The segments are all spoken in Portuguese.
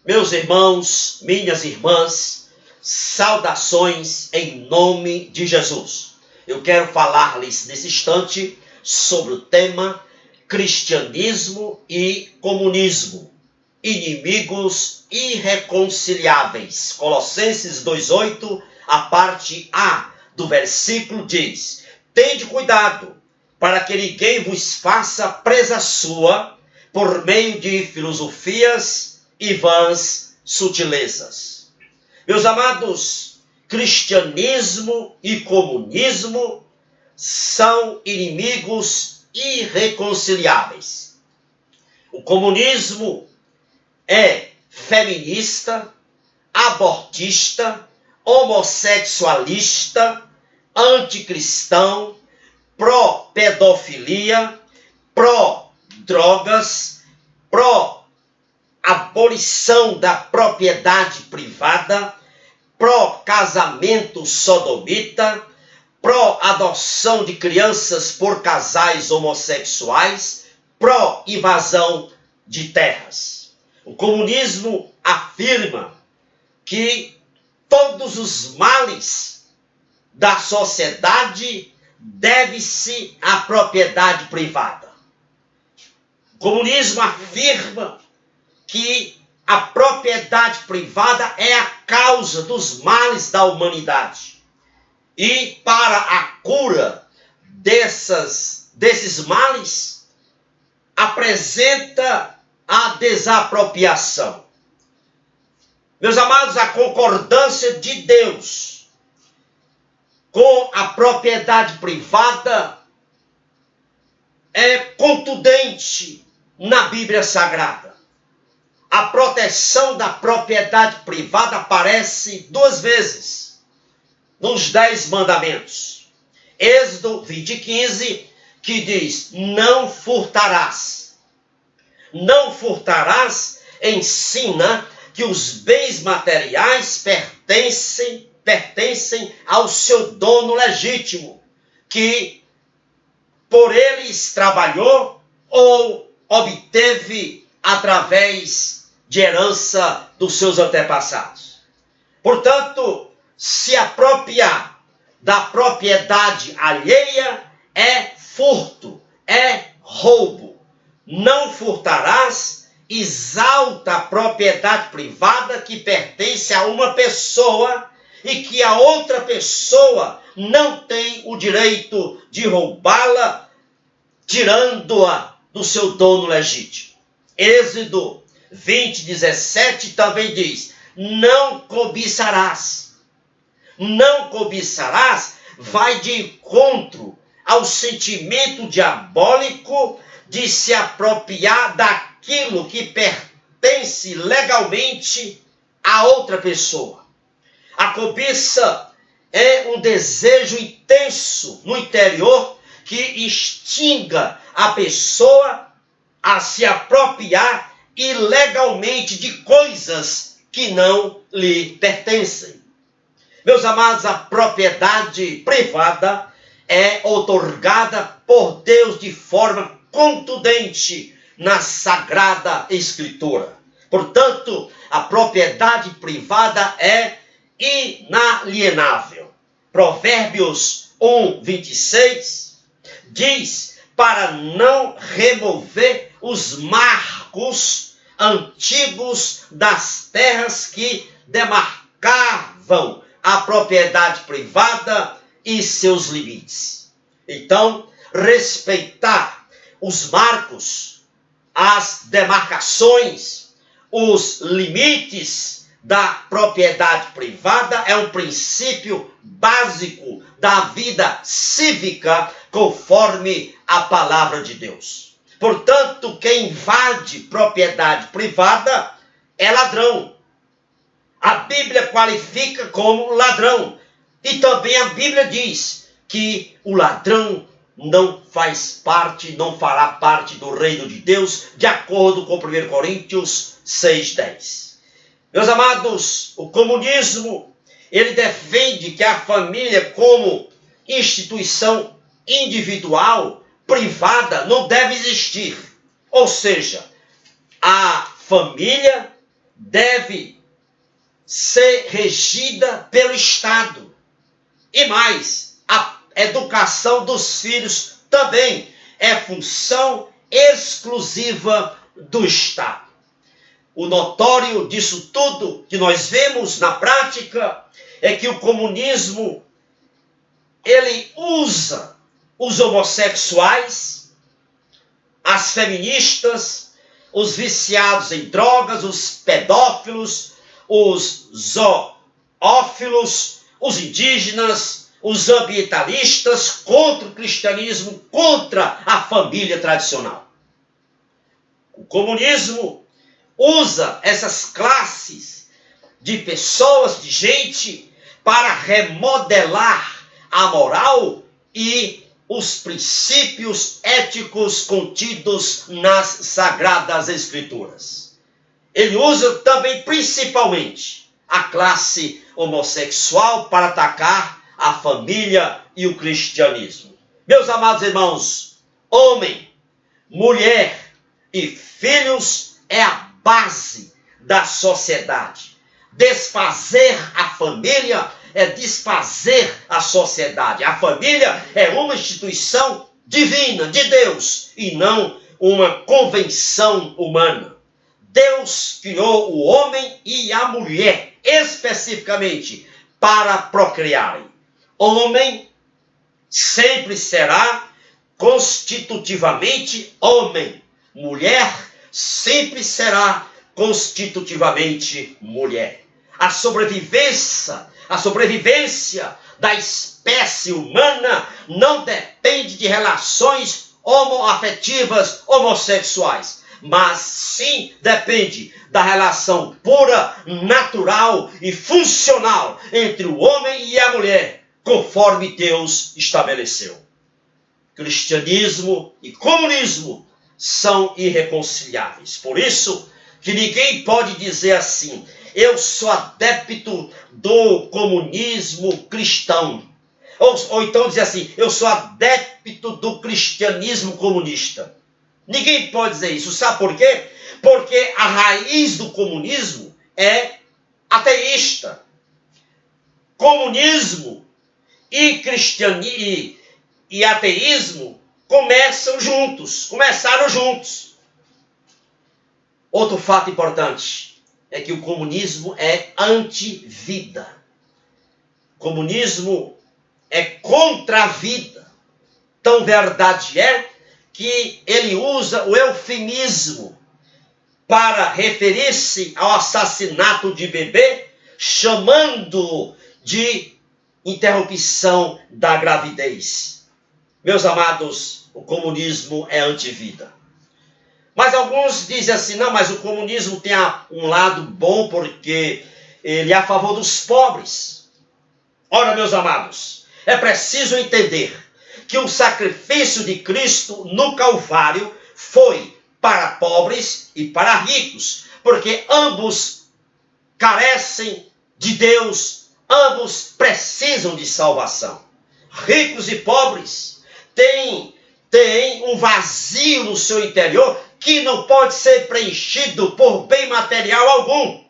Meus irmãos, minhas irmãs, saudações em nome de Jesus. Eu quero falar-lhes nesse instante sobre o tema cristianismo e comunismo, inimigos irreconciliáveis. Colossenses 2:8, a parte A do versículo diz: tende cuidado para que ninguém vos faça presa sua por meio de filosofias e vãs sutilezas. Meus amados, cristianismo e comunismo são inimigos irreconciliáveis. O comunismo é feminista, abortista, homossexualista, anticristão, pró-pedofilia, pró-drogas, pró-abolição da propriedade privada, pró-casamento sodomita, pró-adoção de crianças por casais homossexuais, pró-invasão de terras. O comunismo afirma que todos os males da sociedade deve-se à propriedade privada. O comunismo afirma que a propriedade privada é a causa dos males da humanidade. E para a cura desses males, apresenta a desapropriação. Meus amados, a concordância de Deus com a propriedade privada é contundente na Bíblia Sagrada. A proteção da propriedade privada aparece 2 vezes nos 10 mandamentos. Êxodo 20:15, que diz: não furtarás. Não furtarás ensina que os bens materiais pertencem ao seu dono legítimo, que por eles trabalhou ou obteve através de herança dos seus antepassados. Portanto, se apropriar da propriedade alheia é furto, é roubo. Não furtarás exalta a propriedade privada que pertence a uma pessoa e que a outra pessoa não tem o direito de roubá-la, tirando-a do seu dono legítimo. Êxodo 20:17 também diz: não cobiçarás. Não cobiçarás vai de encontro ao sentimento diabólico de se apropriar daquilo que pertence legalmente a outra pessoa. A cobiça é um desejo intenso no interior que instiga a pessoa a se apropriar ilegalmente de coisas que não lhe pertencem. Meus amados, a propriedade privada é outorgada por Deus de forma contundente na Sagrada Escritura. Portanto, a propriedade privada é inalienável. Provérbios 1:26 diz: para não remover os marcos antigos das terras que demarcavam a propriedade privada e seus limites. Então, respeitar os marcos, as demarcações, os limites da propriedade privada é um princípio básico da vida cívica, conforme a palavra de Deus. Portanto, quem invade propriedade privada é ladrão. A Bíblia qualifica como ladrão. E também a Bíblia diz que o ladrão não fará parte do reino de Deus, de acordo com 1 Coríntios 6:10. Meus amados, o comunismo, ele defende que a família como instituição individual, privada, não deve existir. Ou seja, a família deve ser regida pelo Estado. E mais, a educação dos filhos também é função exclusiva do Estado. O notório disso tudo que nós vemos na prática é que o comunismo, ele usa os homossexuais, as feministas, os viciados em drogas, os pedófilos, os zoófilos, os indígenas, os ambientalistas, contra o cristianismo, contra a família tradicional. O comunismo usa essas classes de pessoas, de gente, para remodelar a moral e os princípios éticos contidos nas Sagradas Escrituras. Ele usa também, principalmente, a classe homossexual para atacar a família e o cristianismo. Meus amados irmãos, homem, mulher e filhos é a base da sociedade. Desfazer a família é desfazer a sociedade. A família é uma instituição divina, de Deus, e não uma convenção humana. Deus criou o homem e a mulher, especificamente, para procriarem. Homem sempre será constitutivamente homem. Mulher sempre será constitutivamente mulher. A sobrevivência da espécie humana não depende de relações homoafetivas homossexuais, mas sim depende da relação pura, natural e funcional entre o homem e a mulher, conforme Deus estabeleceu. Cristianismo e comunismo são irreconciliáveis. Por isso que ninguém pode dizer assim: eu sou adepto do comunismo cristão. Ou então dizer assim: eu sou adepto do cristianismo comunista. Ninguém pode dizer isso. Sabe por quê? Porque a raiz do comunismo é ateísta. Comunismo e cristianismo e ateísmo começaram juntos. Outro fato importante é que o comunismo é anti-vida. O comunismo é contra a vida. Tão verdade é que ele usa o eufemismo para referir-se ao assassinato de bebê, chamando de interrupção da gravidez. Meus amados, o comunismo é anti-vida. Mas alguns dizem assim: não, mas o comunismo tem um lado bom porque ele é a favor dos pobres. Ora, meus amados, é preciso entender que o sacrifício de Cristo no Calvário foi para pobres e para ricos, porque ambos carecem de Deus, ambos precisam de salvação. Ricos e pobres têm um vazio no seu interior que não pode ser preenchido por bem material algum.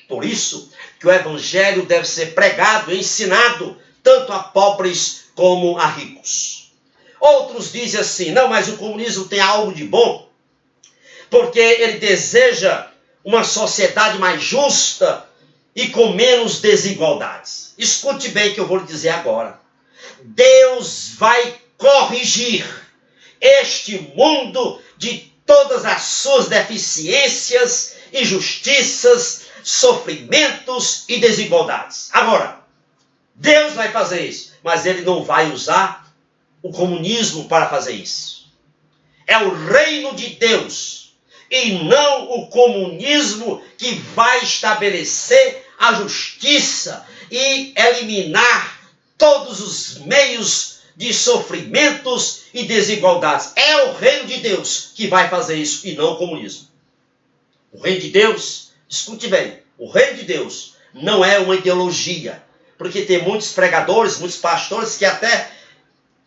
Por isso que o evangelho deve ser pregado e ensinado tanto a pobres como a ricos. Outros dizem assim: não, mas o comunismo tem algo de bom, porque ele deseja uma sociedade mais justa e com menos desigualdades. Escute bem o que eu vou lhe dizer agora. Deus vai corrigir este mundo de todas as suas deficiências, injustiças, sofrimentos e desigualdades. Agora, Deus vai fazer isso, mas ele não vai usar o comunismo para fazer isso. É o reino de Deus e não o comunismo que vai estabelecer a justiça e eliminar todos os meios de sofrimentos e desigualdades. É o reino de Deus que vai fazer isso e não o comunismo. O reino de Deus, escute bem, o reino de Deus não é uma ideologia, porque tem muitos pregadores, muitos pastores que até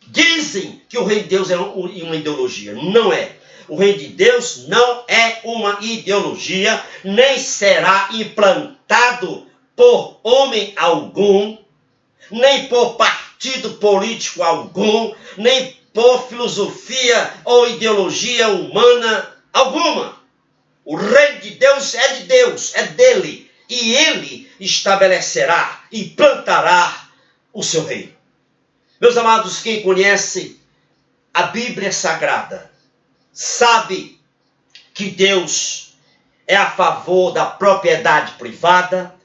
dizem que o reino de Deus é uma ideologia. Não é. O reino de Deus não é uma ideologia, nem será implantado por homem algum, nem por partido político algum, nem por filosofia ou ideologia humana alguma. O reino de Deus, é dele, e ele estabelecerá e plantará o seu reino. Meus amados, quem conhece a Bíblia Sagrada sabe que Deus é a favor da propriedade privada,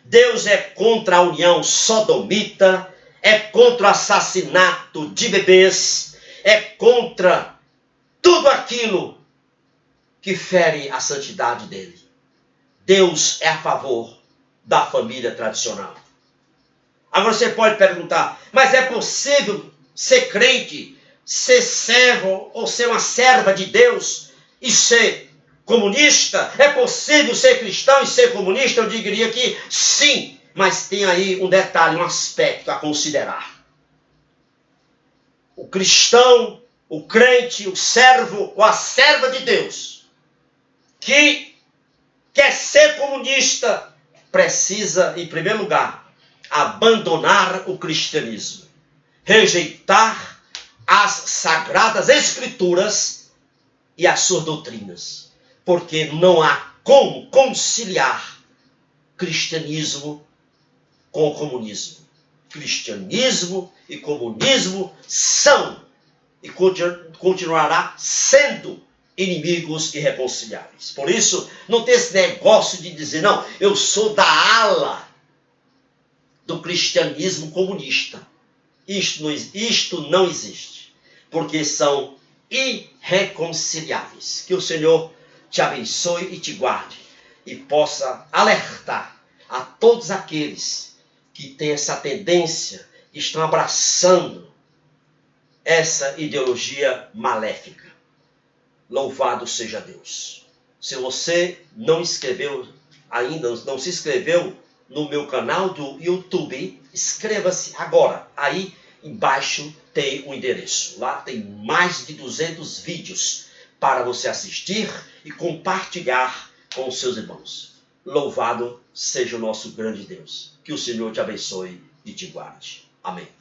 Deus é contra a união sodomita, é contra o assassinato de bebês, é contra tudo aquilo que fere a santidade dele. Deus é a favor da família tradicional. Agora você pode perguntar, mas é possível ser crente, ser servo ou ser uma serva de Deus e ser comunista? É possível ser cristão e ser comunista? Eu diria que sim, mas tem aí um detalhe, um aspecto a considerar. O cristão, o crente, o servo ou a serva de Deus que quer ser comunista precisa, em primeiro lugar, abandonar o cristianismo, rejeitar as sagradas escrituras e as suas doutrinas, porque não há como conciliar cristianismo com o comunismo. Cristianismo e comunismo são e continuará sendo inimigos irreconciliáveis. Por isso, não tem esse negócio de dizer, não, eu sou da ala do cristianismo comunista. Isto não existe, porque são irreconciliáveis. Que o Senhor te abençoe e te guarde, e possa alertar a todos aqueles que têm essa tendência, estão abraçando essa ideologia maléfica. Louvado seja Deus. Se você não inscreveu ainda, não se inscreveu no meu canal do YouTube, inscreva-se agora. Aí embaixo tem o endereço. Lá tem mais de 200 vídeos para você assistir e compartilhar com os seus irmãos. Louvado seja o nosso grande Deus. Que o Senhor te abençoe e te guarde. Amém.